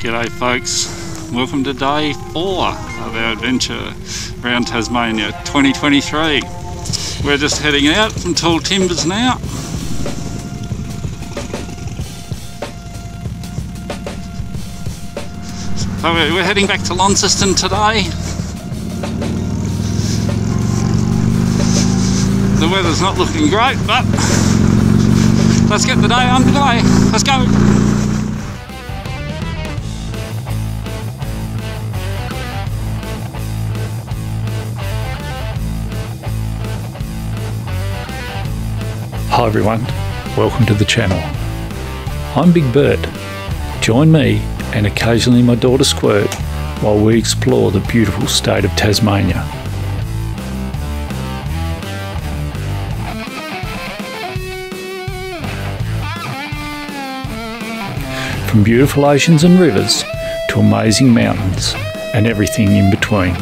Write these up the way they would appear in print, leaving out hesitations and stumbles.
G'day folks, welcome to day 4 of our adventure around Tasmania 2023. We're just heading out from Tall Timbers now. So we're heading back to Launceston today. The weather's not looking great, but let's get the day underway. Let's go! Hi everyone, welcome to the channel. I'm Big Bert. Join me and occasionally my daughter Squirt while we explore the beautiful state of Tasmania. From beautiful oceans and rivers to amazing mountains and everything in between.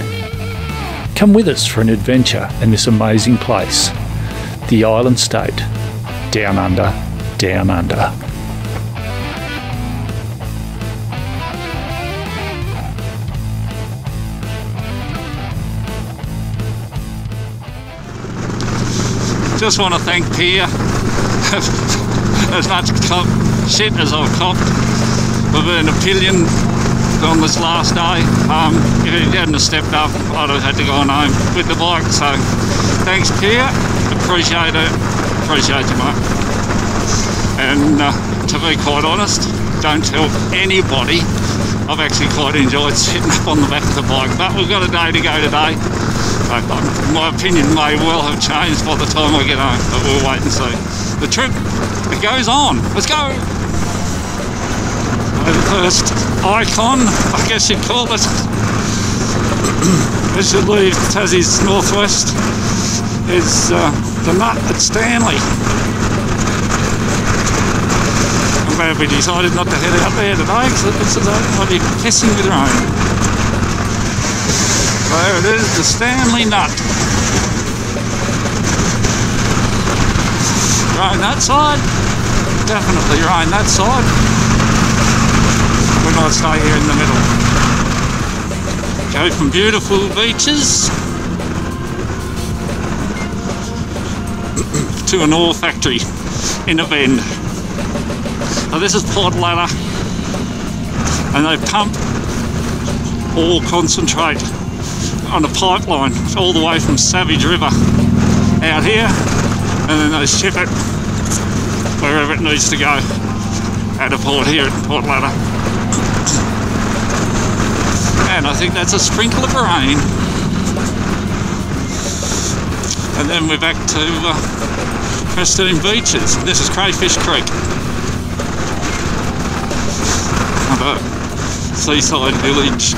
Come with us for an adventure in this amazing place, the island state, down under, down under. Just want to thank Pierre. As much shit as I've copped for being a pillion on this last day. If he hadn't have stepped up, I'd have had to go on home with the bike. So thanks Pierre, appreciate it, appreciate you mate. And to be quite honest, don't tell anybody, I've actually quite enjoyed sitting up on the back of the bike, but we've got a day to go today. So my opinion may well have changed by the time I get home, but we'll wait and see. The trip, it goes on. Let's go! The first icon, I guess you'd call it, as you leave Tassie's northwest, is the nut at Stanley. I'm glad we decided not to head out there today because it looks as though I'll be pissing with rain. There it is, the Stanley nut. Rain that side, definitely rain that side. We might stay here in the middle. Go from beautiful beaches to an ore factory in a bend. So this is Port Ladder, and they pump ore concentrate on a pipeline all the way from Savage River out here, and then they ship it wherever it needs to go at a port here at Port Ladder. And I think that's a sprinkle of rain. And then we're back to pristine beaches. This is Crayfish Creek, another seaside village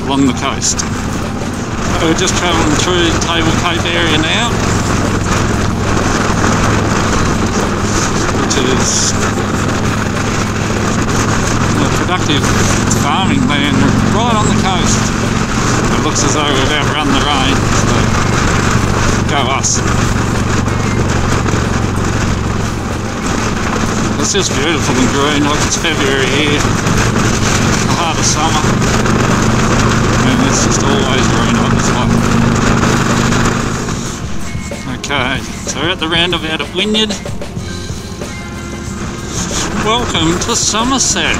along the coast. So we're just travelling through the Table Cape area now, which is a productive farming land right on the coast. It looks as though we've outrun the rain, so go us. It's just beautiful and green, like it's February here, the heart of summer, and it's just always green like this one. Okay, so we're at the roundabout at Wynyard. Welcome to Somerset.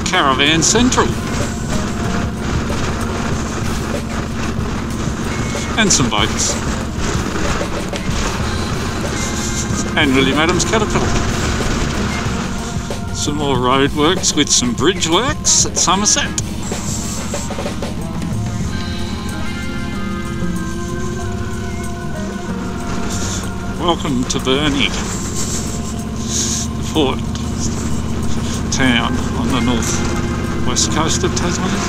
Caravan Central. And some boats. And William Adams Caterpillar. Some more road works with some bridge works at Somerset. Welcome to Burnie, the port town on the north west coast of Tasmania.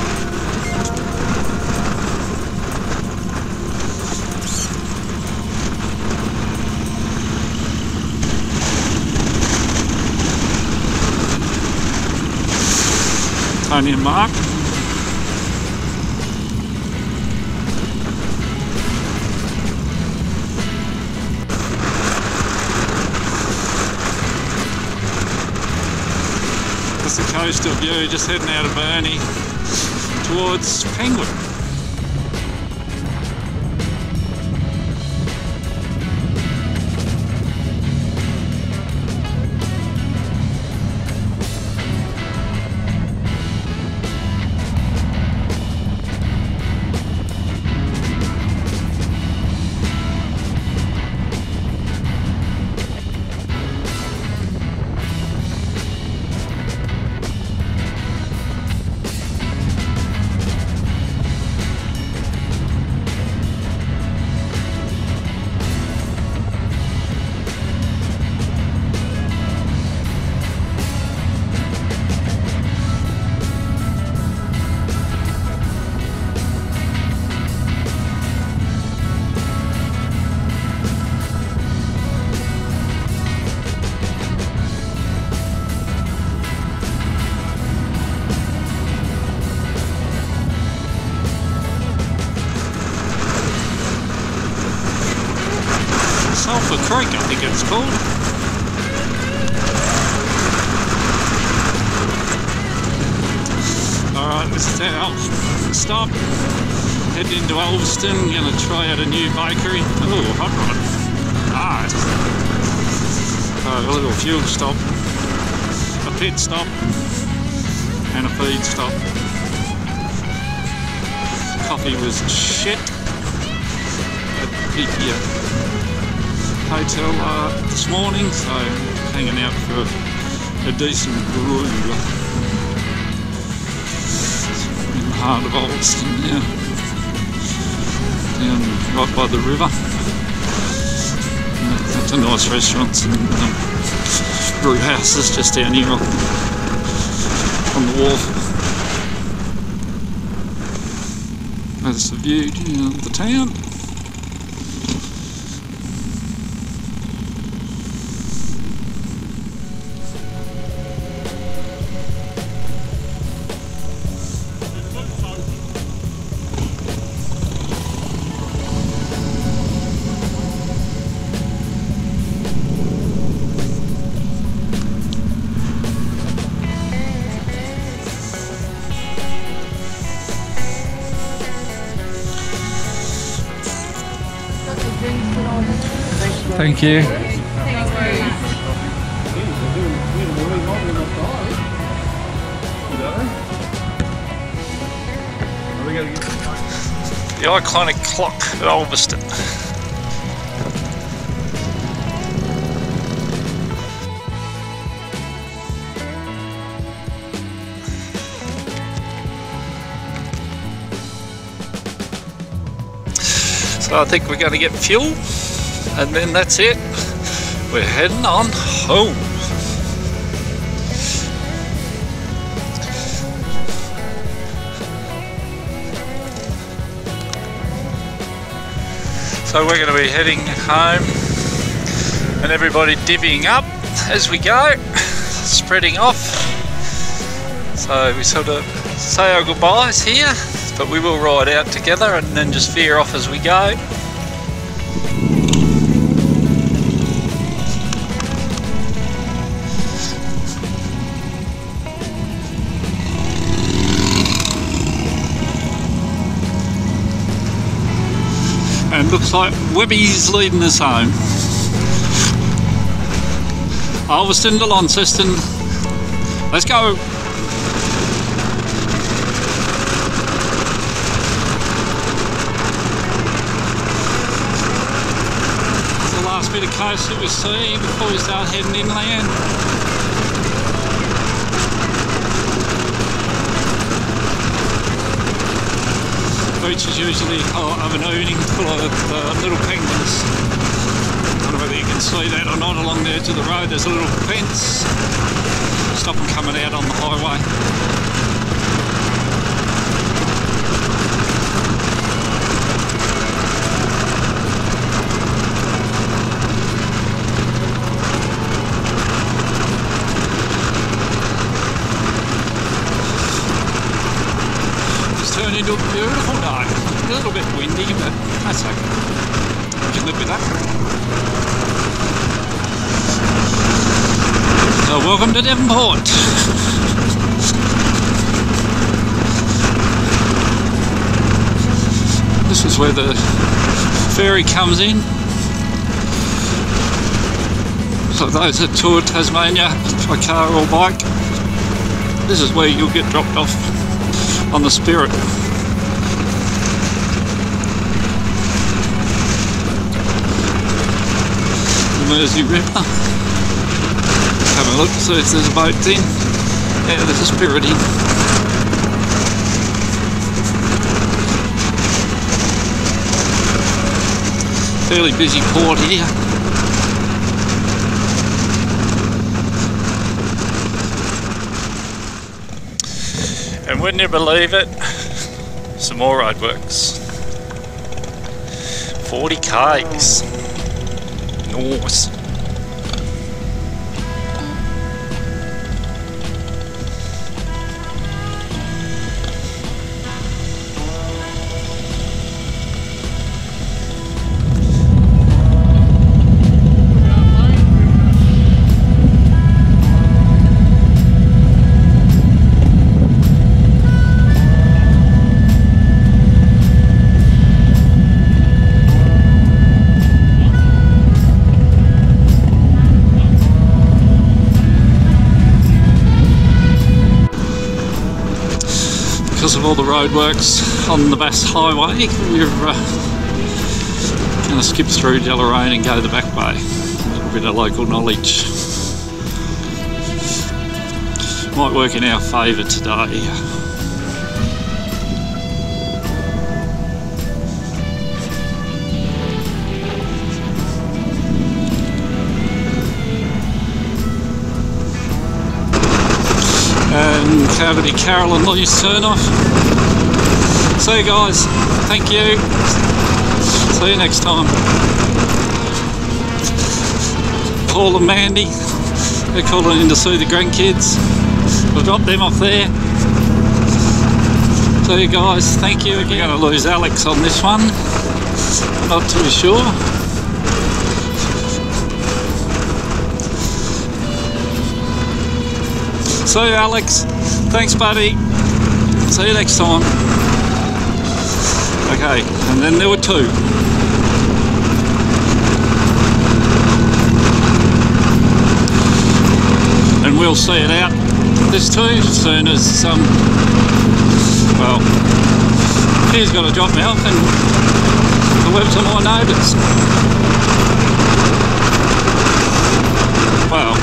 Tony and Mark. coastal view, just heading out of Burnie towards Penguin. Sulphur Creek, I think it's called. Alright, this is our stop. Heading into Launceston, gonna try out a new bakery. Oh, hot rod. Nice. A little fuel stop, a pit stop, and a feed stop. Coffee was shit at the hotel this morning, so hanging out for a decent brew in the heart of Launceston now, down right by the river. It's a nice restaurants and brew houses just down here on the wharf. That's the view of the town. Thank you. The iconic clock at Launceston. So I think we're going to get fuel, and then that's it. We're heading on home. So we're going to be heading home, and everybody divvying up as we go, spreading off. So we sort of say our goodbyes here, but we will ride out together and then just veer off as we go. And looks like Webby's leading us home. Launceston to Launceston. Let's go. It's the last bit of coast that we see before we start heading inland. Beach is usually of an evening full of little penguins. I don't know whether you can see that or not along there to the road. There's a little fence. Stop them coming out on the highway. Turned into a beautiful day. A little bit windy, but that's okay. We can live with that. So welcome to Devonport. This is where the ferry comes in. So those that tour Tasmania by car or bike, this is where you'll get dropped off on the Spirit. The Mersey River. Have a look, see if there's a boat in. Yeah, there's a Spirit in. Fairly busy port here. And wouldn't you believe it, some more roadworks. 40 k's. Nice. Because of all the roadworks on the Bass Highway, we're going to skip through Deloraine and go the back way. A little bit of local knowledge. Might work in our favour today. And Cavity Carol and Lee's turn off. See you guys, thank you. See you next time. Paul and Mandy, they're calling in to see the grandkids. We'll drop them off there. See you guys, thank you again. We're going to lose Alex on this one, not too sure. See you, Alex. Thanks, buddy. See you next time. Okay, and then there were two. And we'll see it out, this too, as soon as, well, he's got to drop me off and we'll have some more neighbours. Well,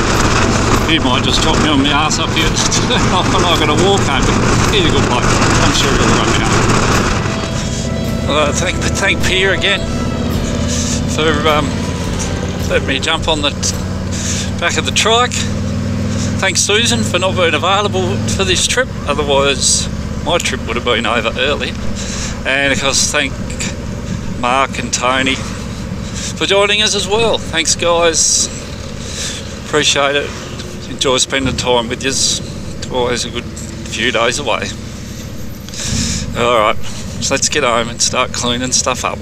he might just drop me on my ass up here and I'm not going to walk home, but he's a good bloke. I'm sure he'll run me up. Thank Pierre again for letting me jump on the back of the trike. Thanks Susan for not being available for this trip, otherwise my trip would have been over early. And of course thank Mark and Tony for joining us as well. Thanks guys, appreciate it. Enjoy spending time with you. It's always a good few days away. Alright, so let's get home and start cleaning stuff up.